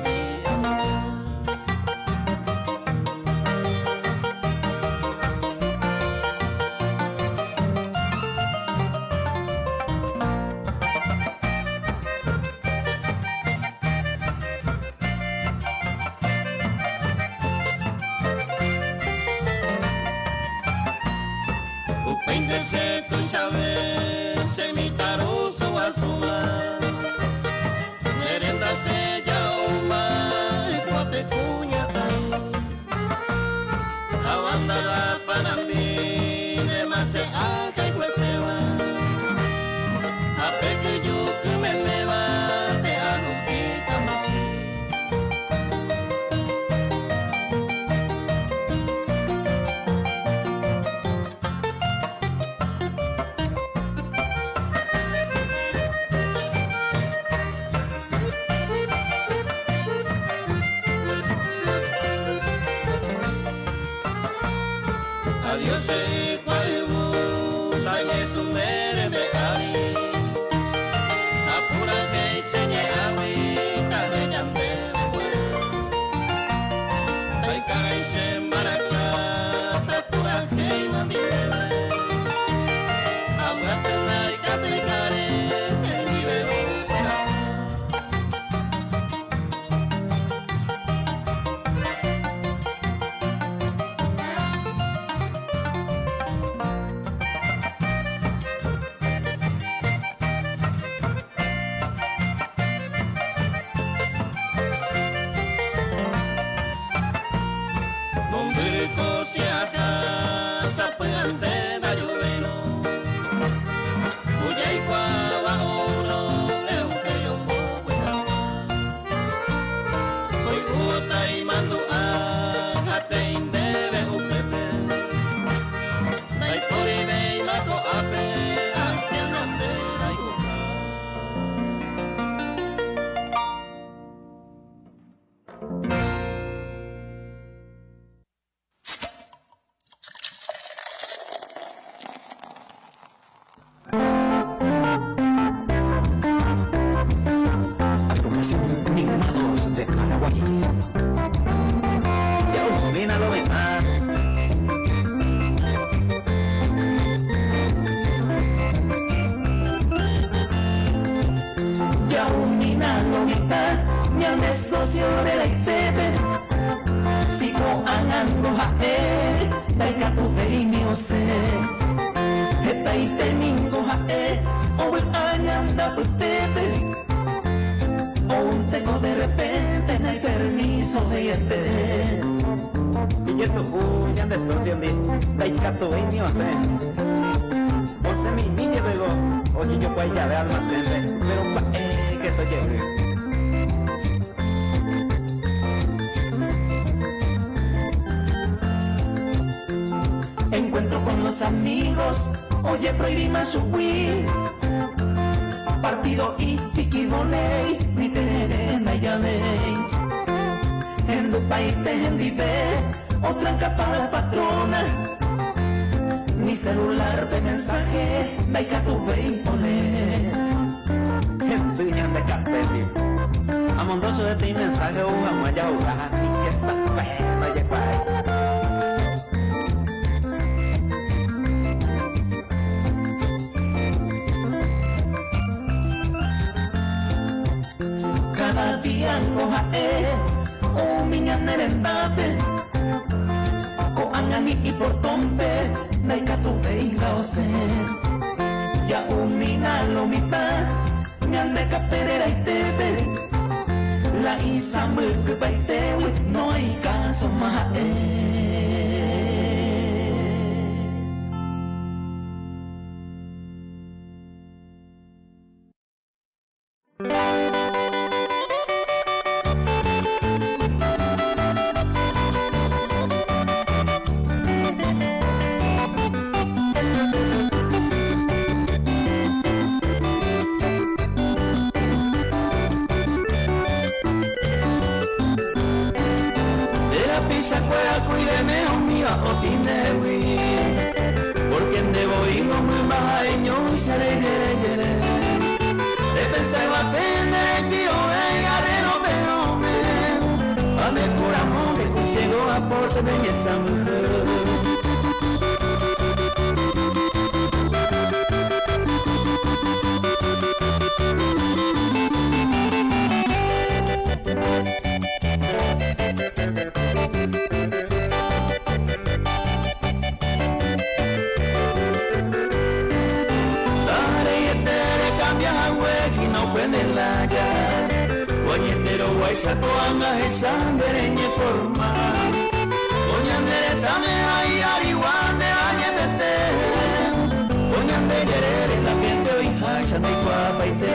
Péndese tu saber, se mi taroso azula, merenda bella uma, guapecuña tai, a banda para mí, de más se haga y cuetewa, a pequeño que me va, te hago un pica más. Adiós se cuaibu, la yesu mere me ari, apura que enseñe a mí, tarde llame, ay cara y se maraca, apura que mandime, ahora se la y catricare, se libero. Si acaso puedan de Bayoveno, cuya y cuava uno es un río muy bueno. Hoy cuota y mando a jate indebe un pepe, dai por y ve y mato a pe, a quien ande la yuca. Animados de Paraguay. Ya domina lo demás. Ya domina lo demás. Ya me socio de la ITV. Sigo andando a él. La gato pequeño se. Está ahí teniendo a él. O el añanda por TV. Tengo de repente no hay permiso de este y esto huyan de socio de Daikato y no sé o se mi niña luego oye yo voy a de almacén pero que estoy lleno encuentro con los amigos oye prohibí más subir partido y piquimoney ni tener na llamei en tu país te endive otra capa patrona mi celular de mensaje daika tu vei pone en piña de capelli. A mondoso de ti mensaje uga maya uga y que sa no llega. Cada día coja minha merendate o angani y por tombe naika tu veila ose ya umina lomita nyande kaperera itebe la isa muk baitewe no hay caso más porque debo ir muy bajaño y seré yere te pensaba tener que yo venga reno pero a me curamos de consigo aporte belleza mujer. Saco anga esa dereñe forma Oñandere tame ay ariwan de la ñepete Oñandere la gente hoy hacha me guapaite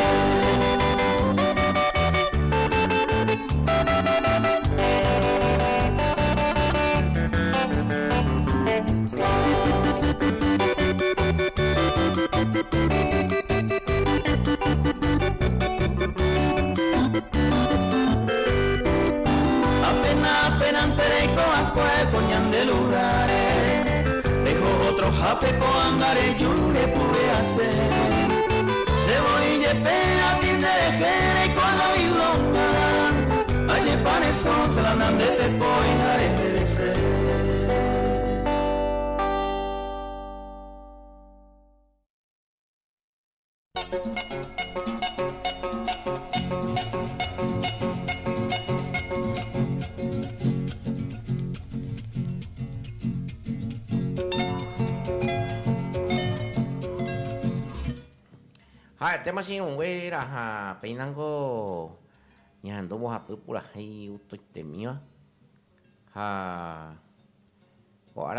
jape con angare yo le pude hacer se voy y pega tiene de jere con la bilonga aye pane son se la nan de pepo y jare de ser tema si un güey era peinando ya andamos a por ahí uto temía ahora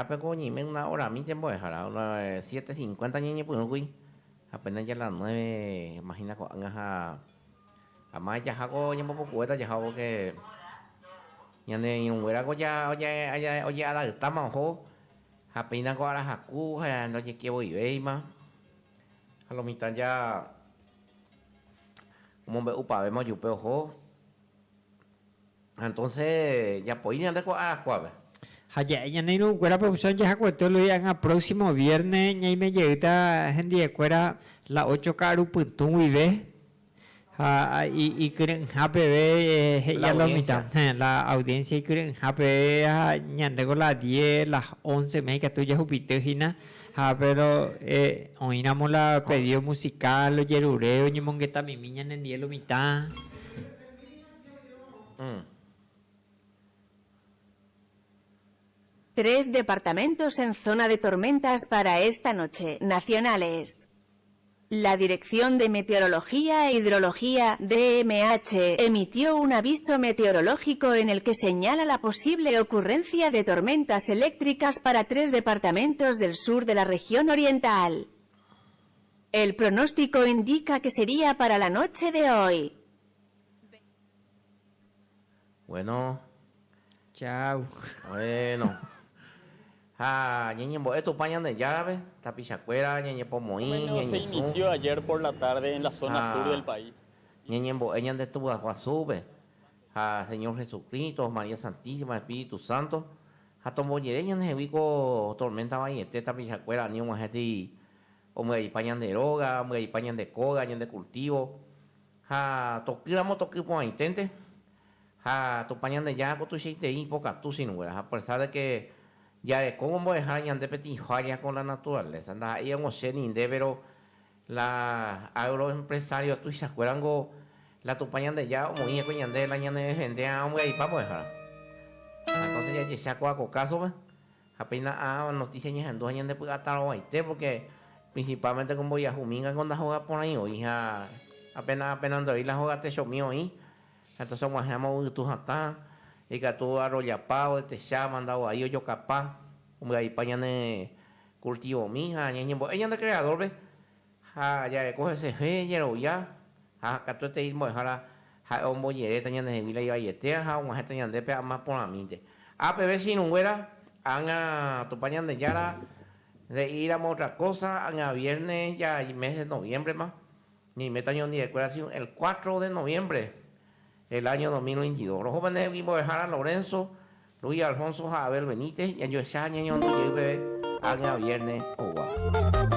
pego ni me una hora a mí tiempo dejará una 7:50 niña pues güey apenas ya las 9 imagina con a más ya hago ya poco cuesta ya hago que ya ne un güey hago ya oye a la estamos ojo apenas con la jacu no ya que voy veima a lo mitad ya como me upa vemos yo peo entonces ya pues de a las 4 ya no hay cuera producción ya cuento lo ya el próximo viernes ya me llega gente de cuera la 8 caru puntun vive y creen happy ya lo mitad la audiencia y creen happy ya tengo las 10 las 11 me que tú ya jupiter gina pero oínamos la pedido musical los yerureo ni mongueta mi niña en el día lo mitad. Tres departamentos en zona de tormentas para esta noche, nacionales. La Dirección de Meteorología e Hidrología, DMH, emitió un aviso meteorológico en el que señala la posible ocurrencia de tormentas eléctricas para 3 departamentos del sur de la región oriental. El pronóstico indica que sería para la noche de hoy. Bueno. Chao. Bueno. Ñeñe, esto pañan de llave, tapichacuera, ñeñe pomoí, ñeñe. Se inició ayer por la tarde en la zona sur del país. Ñeñe, ella de tu sube. Señor Jesucristo, María Santísima, Espíritu Santo. Tomó yereña, nevico, tormenta vayete, tapichacuera, ni un gente, hombre, y pañan de droga, hombre, y pañan de coga, ñen de cultivo. Tokiramo tokipo intente. Tu pañan de ya con tu chiste y poca tu sin hueá. A pesar de que ya de cómo dejar ya de petit falla con la naturaleza. Anda ahí en Oceanin de pero la agroempresario tu se acuerdan la tu pañan de ya o muy coñan de la ñane de gente a un ahí para dejar. Entonces ya se coa caso apenas noticias en 2 años de puta porque principalmente como ya Juminga con la joda por ahí hoy apenas hoy la joda te show mío ahí. Entonces guajamos tu jatá y que tú arrollapao de techá mandado ahí yo capaz como ahí pañane cultivo mija ella de creador ve ya coge ese fe ya que tú te irmo dejar a un bollere tenían de vila y valletea un gente tenían de más por la mente pero si no hubiera tu pañan de yara de ir a otra cosa a viernes ya y mes de noviembre más ni metaño ni decoración el 4 de noviembre el año 2022. Los jóvenes vimos dejar a Lorenzo, Luis Alfonso, Abel Benítez, y yo ese año donde yo a viernes o